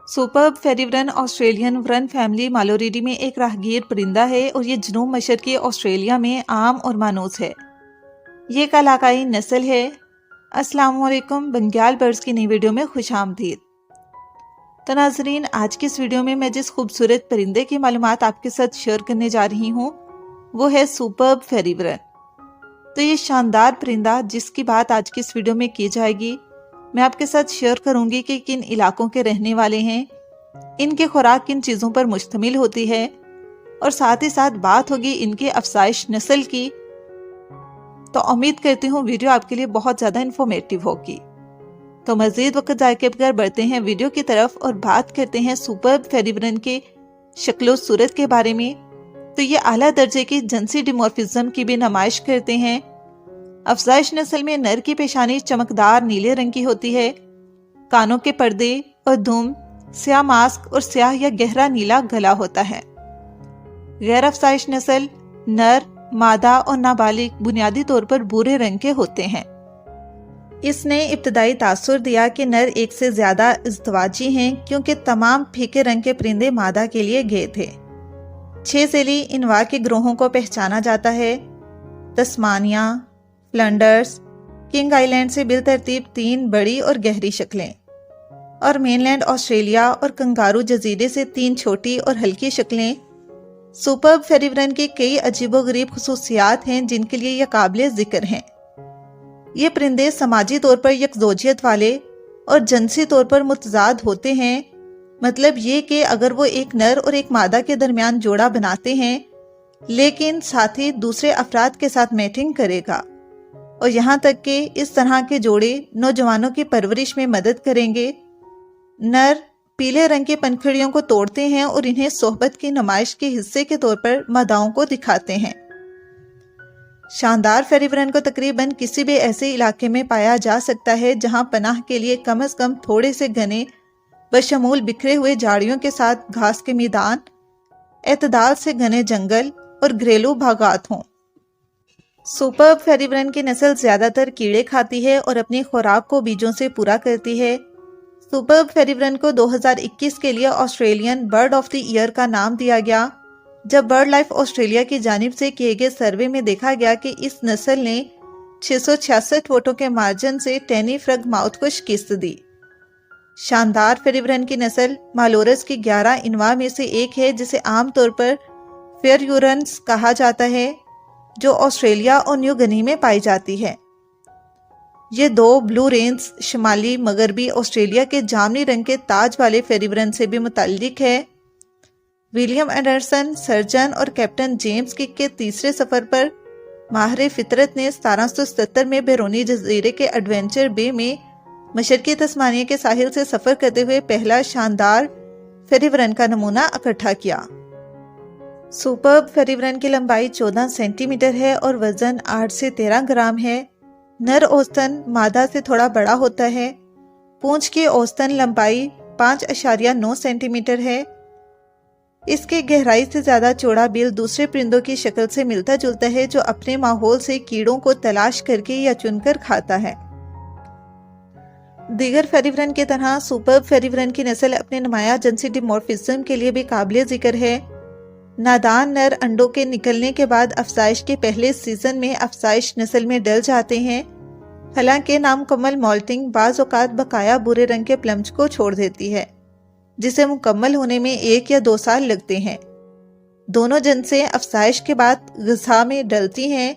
Superb फेरिवरन Australian वरन family मालोरिडी में एक राहगीर परिंदा है और ये जनूब मशरकी ऑस्ट्रेलिया में आम और मानूस है। ये एक इलाकाई नस्ल है। अस्सलाम वालेकुम, बंगाल बर्ड्स की नई वीडियो में खुश आमदीद। तो नाजरीन, आज की इस वीडियो में मैं जिस खूबसूरत परिंदे की मालूमात आपके साथ शेयर करने जा रही हूँ वो है सुपर्ब फेरिवरन। तो ये शानदार परिंदा जिसकी बात आज की इस वीडियो में की जाएगी, मैं आपके साथ शेयर करूंगी कि किन इलाकों के रहने वाले हैं, इनके खुराक किन चीज़ों पर मुश्तमिल होती है और साथ ही साथ बात होगी इनके अफसाइश नस्ल की। तो उम्मीद करती हूँ वीडियो आपके लिए बहुत ज़्यादा इंफॉर्मेटिव होगी। तो मज़ीद वक्त ज़ाया किए बगैर बढ़ते हैं वीडियो की तरफ और बात करते हैं सुपर्ब फेरिवरन के शक्लो सूरत के बारे में। तो ये आला दर्जे की जिनसी डिमॉर्फिज्म की भी नुमाइश करते हैं। अफजाइश नस्ल में नर की पेशानी चमकदार नीले रंग की होती है, कानों के पर्दे और दुम स्याह मास्क और स्याह या गहरा नीला गला होता है। गैर अफजाइश नस्ल नर, मादा और नाबालिग बुनियादी तौर पर भूरे रंग के होते हैं। इसने इब्तदाई तासुर दिया कि नर एक से ज्यादा इज़्दवाजी हैं क्योंकि तमाम फीके रंग के परिंदे मादा के लिए गए थे। 6 सेली इनवा के ग्रोहों को पहचाना जाता है। तस्मानिया, फ्लंडर्स, किंग आइलैंड से बिलतरतीब 3 बड़ी और गहरी शक्लें और मेनलैंड ऑस्ट्रेलिया और कंगारू जजीरे से 3 छोटी और हल्की शक्लें। सुपर्ब फेरिवरन की कई अजीबोगरीब खुसूसियात हैं जिनके लिए यह काबिल जिक्र हैं। ये परिंदे समाजी तौर पर यकजोजियत वाले और जिनसी तौर पर मुतजाद होते हैं। मतलब ये कि अगर वो एक नर और एक मादा के दरमियान जोड़ा बनाते हैं लेकिन साथ ही दूसरे अफराद के साथ मैटिंग करेगा, और यहाँ तक कि इस तरह के जोड़े नौजवानों की परवरिश में मदद करेंगे। नर पीले रंग की पंखुड़ियों को तोड़ते हैं और इन्हें सोहबत की नुमाइश के हिस्से के तौर पर मादाओं को दिखाते हैं। शानदार फेरिवरन को तकरीबन किसी भी ऐसे इलाके में पाया जा सकता है जहां पनाह के लिए कम से कम थोड़े से घने बशमूल बिखरे हुए झाड़ियों के साथ घास के मैदान, एतदाल से घने जंगल और घरेलू बागात हों। सुपर्ब फेरिवरन की नस्ल ज्यादातर कीड़े खाती है और अपनी खुराक को बीजों से पूरा करती है। सुपर्ब फेरिवरन को 2021 के लिए Australian bird of the year का नाम दिया गया, जब बर्ड लाइफ ऑस्ट्रेलिया की जानिब से किए गए सर्वे में देखा गया कि इस नस्ल ने 666 वोटों के मार्जिन से टैनी फ्रग माउथ को शिकस्त दी। शानदार फेरिवरन की नस्ल मालोरस की 11 इनवा में से एक है जिसे आमतौर पर फेरयूरन्स कहा जाता है, जो ऑस्ट्रेलिया और न्यू गिनी में पाई जाती है। ये 2 ब्लू रेंस शुमाली मगरबी ऑस्ट्रेलिया के जामनी रंग के ताज वाले फेरिवरन से भी मुताल्लिक है। विलियम एंडरसन, सर्जन और कैप्टन जेम्स किक के तीसरे सफर पर माहिर फितरत ने 1777 में बैरूनी जजीरे के एडवेंचर बे में मशरकी तस्मानिया के साहिल से सफर करते हुए पहला शानदार फेरिवरन का नमूना इकट्ठा किया। सुपर्ब फेरिवरन की लंबाई 14 सेंटीमीटर है और वजन 8 से 13 ग्राम है। नर औसतन मादा से थोड़ा बड़ा होता है। पूंछ की औसतन लंबाई 5.9 सेंटीमीटर है। इसके गहराई से ज्यादा चौड़ा बिल दूसरे परिंदों की शक्ल से मिलता जुलता है, जो अपने माहौल से कीड़ों को तलाश करके या चुनकर खाता है। दीगर फेरिवरन की तरह सुपर्ब फेरिवरन की नस्ल अपने नुमाया जिनसी डिमॉर्फिज्म के लिए भी काबिल जिक्र है। नादान नर अंडों के निकलने के बाद अफसाइश के पहले सीजन में अफसाइश नस्ल में डल जाते हैं। हालांकि नामुकम्मल मॉल्टिंग बाज़ औक़ात बकाया भूरे रंग के प्लम्ज को छोड़ देती है, जिसे मुकम्मल होने में 1 या 2 साल लगते हैं। दोनों जिनसें अफसाइश के बाद ग़िज़ा में डलती हैं।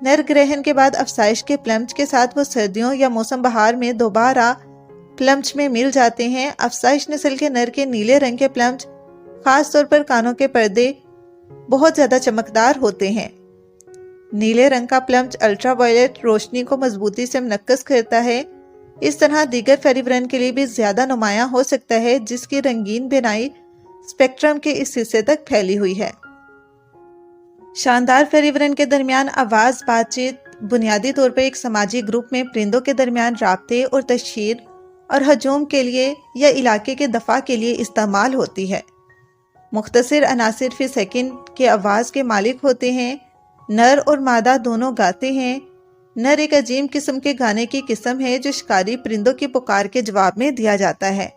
नर ग्रहण के बाद अफसाइश के प्लम्ज के साथ वो सर्दियों या मौसम बहार में दोबारा प्लम्ज में मिल जाते हैं। अफसाइश नस्ल के नर के नीले रंग के प्लम्ज, खास तौर पर कानों के पर्दे, बहुत ज्यादा चमकदार होते हैं। नीले रंग का प्लम्ज अल्ट्रावायलेट रोशनी को मजबूती से मुनक्कस करता है। इस तरह दीगर फेरिवरन के लिए भी ज्यादा नुमायां हो सकता है, जिसकी रंगीन बिनाई स्पेक्ट्रम के इस हिस्से तक फैली हुई है। शानदार फेरिवरन के दरमियान आवाज बातचीत बुनियादी तौर पर एक समाजी ग्रुप में परिंदों के दरमियान राब्ते और तशहीर और हजूम के लिए या इलाके के दफा के लिए इस्तेमाल होती है। मुख्तसर अनासिर फी सेकंड के आवाज़ के मालिक होते हैं। नर और मादा दोनों गाते हैं। नर एक अजीम किस्म के गाने की किस्म है जो शिकारी परिंदों की पुकार के जवाब में दिया जाता है।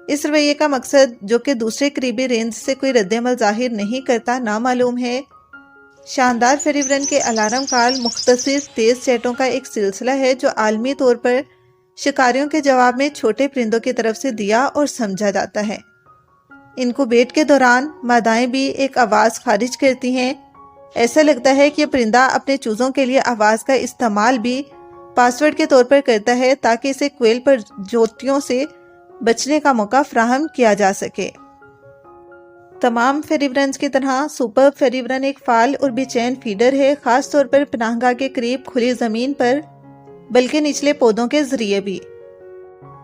इस रवैये का मकसद, जो कि दूसरे करीबी रेंज से कोई रद्दमल जाहिर नहीं करता, नामालूम है। शानदार फेरिब्रन के अलार्म कॉल मुख्तसर तेज चैटों का एक सिलसिला है जो आलमी तौर पर शिकारियों के जवाब में छोटे परिंदों की तरफ से दिया और समझा जाता है। इनकुबेट के दौरान मादाएं भी एक आवाज़ खारिज करती हैं। ऐसा लगता है कि यह परिंदा अपने चूज़ों के लिए आवाज़ का इस्तेमाल भी पासवर्ड के तौर पर करता है ताकि इसे क्वेल पर ज्योतियों से बचने का मौका फराहम किया जा सके। तमाम फेरिब्रन्स की तरह सुपर फेरिब्रन एक फाल और बेचैन फीडर है, खास तौर पर पनाहगाह के करीब खुली ज़मीन पर, बल्कि निचले पौधों के जरिए भी।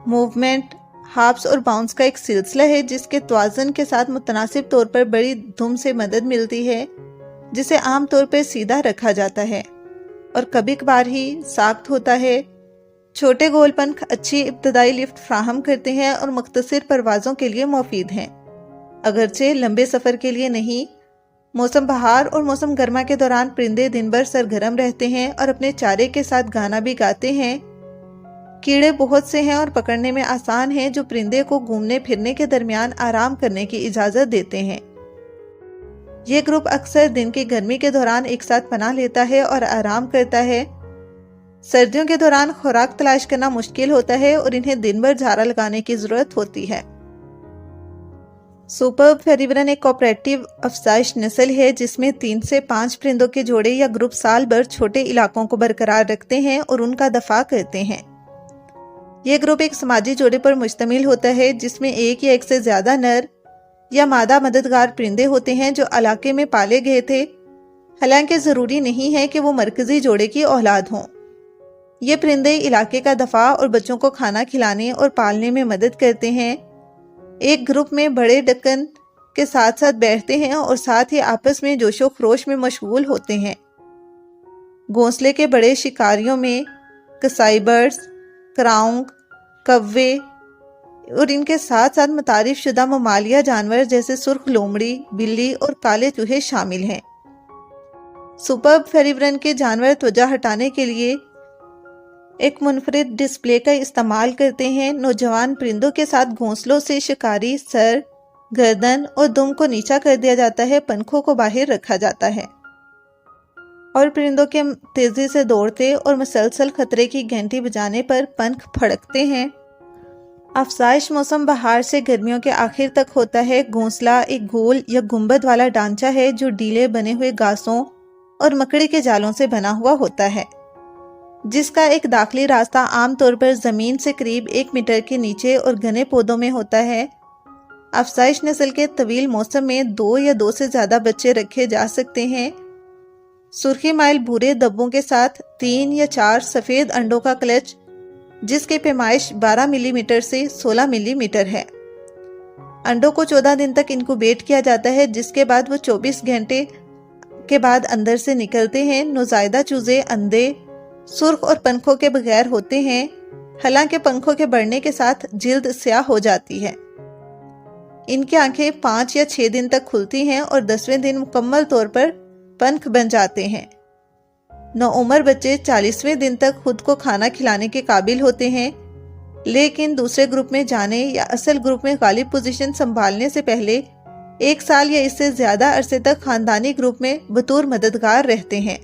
मूवमेंट, हाप्स और बाउंस का एक सिलसिला है जिसके तवाज़ुन के साथ मुतनासिब तौर पर बड़ी धुम से मदद मिलती है, जिसे आम तौर पर सीधा रखा जाता है और कभी कभार ही साख्त होता है। छोटे गोल पंख अच्छी इब्तदाई लिफ्ट फ्राहम करते हैं और मुख्तसर परवाज़ों के लिए मुफीद हैं, अगरचे लंबे सफ़र के लिए नहीं। मौसम बहार और मौसम गर्मा के दौरान परिंदे दिन भर सरगर्म रहते हैं और अपने चारे के साथ गाना भी गाते हैं। कीड़े बहुत से हैं और पकड़ने में आसान हैं, जो परिंदे को घूमने फिरने के दरमियान आराम करने की इजाज़त देते हैं। ये ग्रुप अक्सर दिन की गर्मी के दौरान एक साथ पनाह लेता है और आराम करता है। सर्दियों के दौरान खुराक तलाश करना मुश्किल होता है और इन्हें दिन भर झाड़ा लगाने की ज़रूरत होती है। सुपर फेरिब्रन एक कोऑपरेटिव अफजाइश नस्ल है जिसमें 3 से 5 परिंदों के जोड़े या ग्रुप साल भर छोटे इलाकों को बरकरार रखते हैं और उनका दफा करते हैं। यह ग्रुप एक समाजी जोड़े पर मुश्तमिल होता है जिसमें एक या एक से ज़्यादा नर या मादा मददगार परिंदे होते हैं जो इलाके में पाले गए थे। हालांकि ज़रूरी नहीं है कि वो मरकज़ी जोड़े की औलाद हों। ये परिंदे इलाके का दफा और बच्चों को खाना खिलाने और पालने में मदद करते हैं। एक ग्रुप में बड़े डकन के साथ साथ बैठते हैं और साथ ही आपस में जोशो खरोश में मशगूल होते हैं। घोंसले के बड़े शिकारियों में कसाई बर्ड्स, क्राउंग, कव्वे और इनके साथ साथ मुतारिफ शुदा ममालिया जानवर जैसे सुर्ख लोमड़ी, बिल्ली और काले चूहे शामिल हैं। सुपर फेरिब्रन के जानवर त्वचा हटाने के लिए एक मुनफरिद डिस्प्ले का इस्तेमाल करते हैं। नौजवान परिंदों के साथ घोंसलों से शिकारी सर, गर्दन और दुम को नीचा कर दिया जाता है, पंखों को बाहर रखा जाता है और परिंदों के तेजी से दौड़ते और मुसलसल खतरे की घंटी बजाने पर पंख फड़कते हैं। अफजाइश मौसम बहार से गर्मियों के आखिर तक होता है। घोंसला एक गोल या गुंबद वाला ढांचा है जो ढीले बने हुए घासों और मकड़ी के जालों से बना हुआ होता है, जिसका एक दाखिली रास्ता आमतौर पर ज़मीन से करीब 1 मीटर के नीचे और घने पौधों में होता है। अफजाइश नस्ल के तवील मौसम में 2 या 2 से ज़्यादा बच्चे रखे जा सकते हैं। सुर्खी माइल भूरे धब्बों के साथ 3 या 4 सफ़ेद अंडों का क्लच, जिसकी पैमाइश 12 मिलीमीटर से 16 मिलीमीटर है। अंडों को 14 दिन तक इनक्यूबेट किया जाता है, जिसके बाद वो 24 घंटे के बाद अंदर से निकलते हैं। नौज़ायदा चूजे अंधे, सुर्ख और पंखों के बगैर होते हैं, हालांकि पंखों के बढ़ने के साथ जिल्द स्याह हो जाती है। इनकी आंखें 5 या 6 दिन तक खुलती हैं और 10वें दिन मुकम्मल तौर पर पंख बन जाते हैं। नौउम्र बच्चे 40वें दिन तक खुद को खाना खिलाने के काबिल होते हैं, लेकिन दूसरे ग्रुप में जाने या असल ग्रुप में गालिब पोजीशन संभालने से पहले 1 साल या इससे ज़्यादा अरसे तक खानदानी ग्रुप में बतौर मददगार रहते हैं।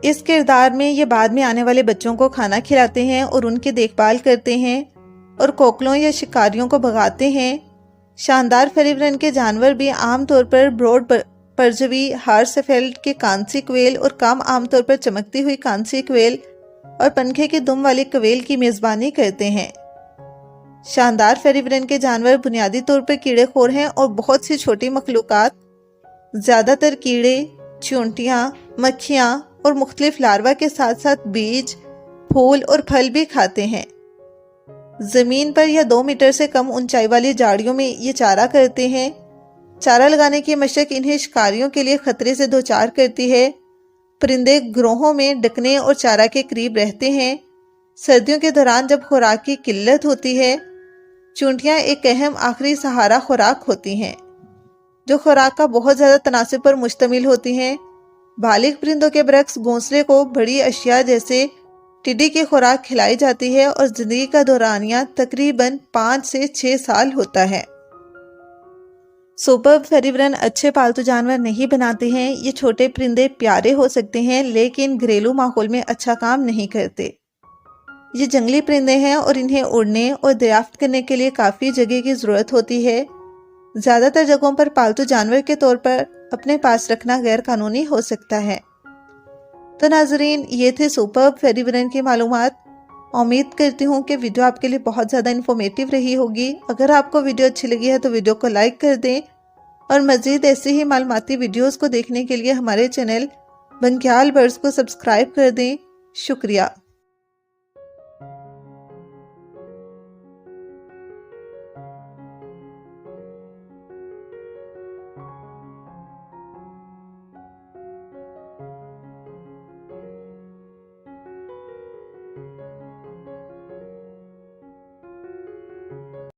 इस किरदार में ये बाद में आने वाले बच्चों को खाना खिलाते हैं और उनकी देखभाल करते हैं और कोकलों या शिकारियों को भगाते हैं। शानदार फेरिब्रन के जानवर भी आमतौर पर ब्रॉड परजवी, हार्सफेल्ड के कांसी क्वेल और कम आमतौर पर चमकती हुई कांसी क्वेल और पंखे की दुम वाली क्वेल की मेज़बानी करते हैं। शानदार फेरिब्रन के जानवर बुनियादी तौर पर कीड़ेखोर हैं और बहुत सी छोटी मखलूकात, ज़्यादातर कीड़े, चींटियाँ, मक्खियाँ और मुख्तलिफ लार्वा के साथ साथ बीज, फूल और फल भी खाते हैं। ज़मीन पर या 2 मीटर से कम ऊंचाई वाली झाड़ियों में ये चारा करते हैं। चारा लगाने की मशक इन्हें शिकारियों के लिए खतरे से दोचार करती है। परिंदे ग्रोहों में डकने और चारा के करीब रहते हैं। सर्दियों के दौरान जब खुराक की किल्लत होती है, चूंटियाँ एक अहम आखिरी सहारा खुराक होती हैं, जो खुराक का बहुत ज़्यादा तनासब पर मुश्तमिल होती हैं। बालिग परिंदों के बरक्स घोंसले को बड़ी अशिया जैसे ٹڈی کی خوراک کھلائی جاتی ہے اور زندگی کا دورانیہ تقریباً 5 سے 6 سال ہوتا ہے۔ سپرب فیری ورن اچھے پالتو جانور نہیں بناتے ہیں۔ یہ چھوٹے پرندے پیارے ہو سکتے ہیں لیکن گھریلو ماحول میں اچھا کام نہیں کرتے۔ یہ جنگلی پرندے ہیں اور انہیں اڑنے اور دریافت کرنے کے لیے کافی جگہ کی ضرورت ہوتی ہے۔ زیادہ تر جگہوں پر پالتو جانور کے طور پر اپنے پاس رکھنا غیر قانونی ہو سکتا ہے۔ تو ناظرین، یہ تھے سپرب فیری ورن کی معلومات۔ امید کرتی ہوں کہ ویڈیو آپ کے لیے بہت زیادہ انفارمیٹیو رہی ہوگی۔ اگر آپ کو ویڈیو اچھی لگی ہے تو ویڈیو کو لائک کر دیں اور مزید ایسے ہی معلوماتی ویڈیوز کو دیکھنے کے لیے ہمارے چینل بنکیال برڈز کو سبسکرائب کر دیں۔ شکریہ۔